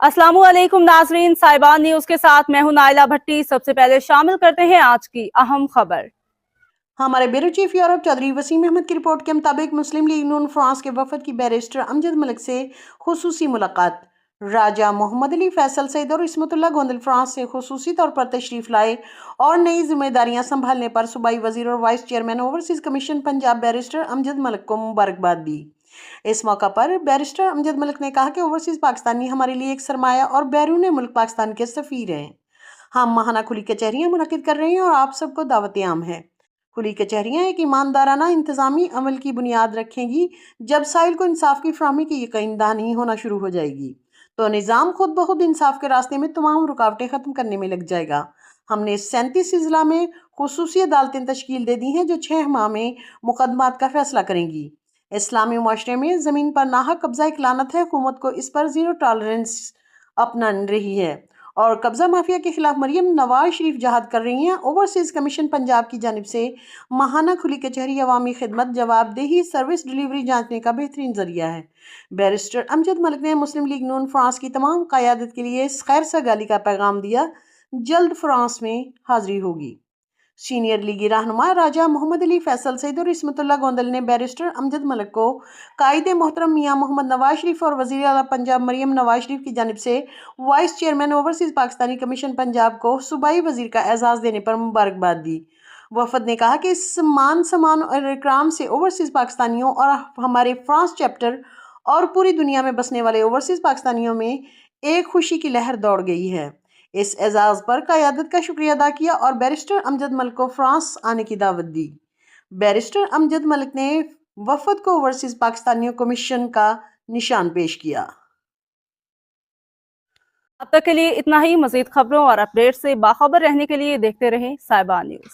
अस्सलाम वालेकुम नाजरीन, साहिबान न्यूज के साथ मैं हूं नाइला भट्टी। सबसे पहले शामिल करते हैं आज की अहम खबर। हमारे bureau chief Europe Chaudhry Waseem Ahmad की रिपोर्ट के मुताबिक मुस्लिम लीग नून फ्रांस के वफद की बैरिस्टर अमजद मलिक से खुसूसी मुलाकात। राजा मोहम्मद अली फैसल सईद और इस्मतुल्लाह गोंदल फ्रांस से खुसूसी तौर पर तशरीफ लाए और नई जिम्मेदारियां संभालने पर सूबाई वजीर और vice chairman overseas commission Punjab barrister Amjad Malik को मुबारकबाद दी। इस मौका पर बैरिस्टर अमजद मलिक ने कहा कि ओवरसीज पाकिस्तानी हमारे लिए एक सरमाया और बैरून मुल्क पाकिस्तान के सफीर हैं। हम माहाना खुली कचहरियां मुनक्किद कर रहे हैं और आप सबको दावत आम है। खुली कचहरियां एक ईमानदाराना इंतजामी अमल की बुनियाद रखेंगी। जब साइल को इंसाफ की फराहमी की यकीन दहानी होना शुरू हो जाएगी तो निज़ाम खुद ब खुद इंसाफ के रास्ते में तमाम रुकावटें ख़त्म करने में लग जाएगा। हमने 37 अजला में खुसूसी अदालतें तश्कील दे दी हैं जो 6 माह में मुकदमात का फैसला करेंगी। इस्लामी मुआशरे में ज़मीन पर नाहक कब्जा एक लानत है। हुकूमत को इस पर ज़ीरो टॉलरेंस अपना रही है और कब्जा माफिया के खिलाफ मरियम नवाज शरीफ जहाद कर रही हैं। ओवरसीज कमीशन पंजाब की जानिब से माहाना खुली कचहरी अवामी खिदमत, जवाबदेही, सर्विस डिलीवरी जांचने का बेहतरीन जरिया है। बैरिस्टर अमजद मलिक ने मुस्लिम लीग नून फ्रांस की तमाम क़यादत के लिए खैर सगाली का पैगाम दिया। जल्द फ्रांस में हाजिरी होगी। सीनियर लीगी रहनुमा राजा मोहम्मद अली फैसल सईद और इस्मतुल्लाह गोंदल ने बैरिस्टर अमजद मलिक को कायदे मोहतरम मियाँ मोहम्मद नवाज शरीफ और वज़ीर आला पंजाब मरियम नवाज शरीफ की जानिब से vice chairman overseas Pakistani commission Punjab को सूबाई वज़ीर का एजाज़ देने पर मुबारकबाद दी। वफद ने कहा कि इस मान सम्मान और इकराम से ओवरसीज पाकिस्तानियों और हमारे फ्रांस चैप्टर और पूरी दुनिया में बसने वाले ओवरसीज पाकिस्तानियों में एक खुशी की लहर दौड़ गई है। इस एजाज़ पर क़यादत का शुक्रिया अदा किया और बैरिस्टर अमजद मलिक को फ्रांस आने की दावत दी। बैरिस्टर अमजद मलिक ने वफद को ओवरसीज पाकिस्तानियों कमीशन का निशान पेश किया। अब तक के लिए इतना ही। मजीद खबरों और अपडेट से बाखबर रहने के लिए देखते रहें साहिबान न्यूज।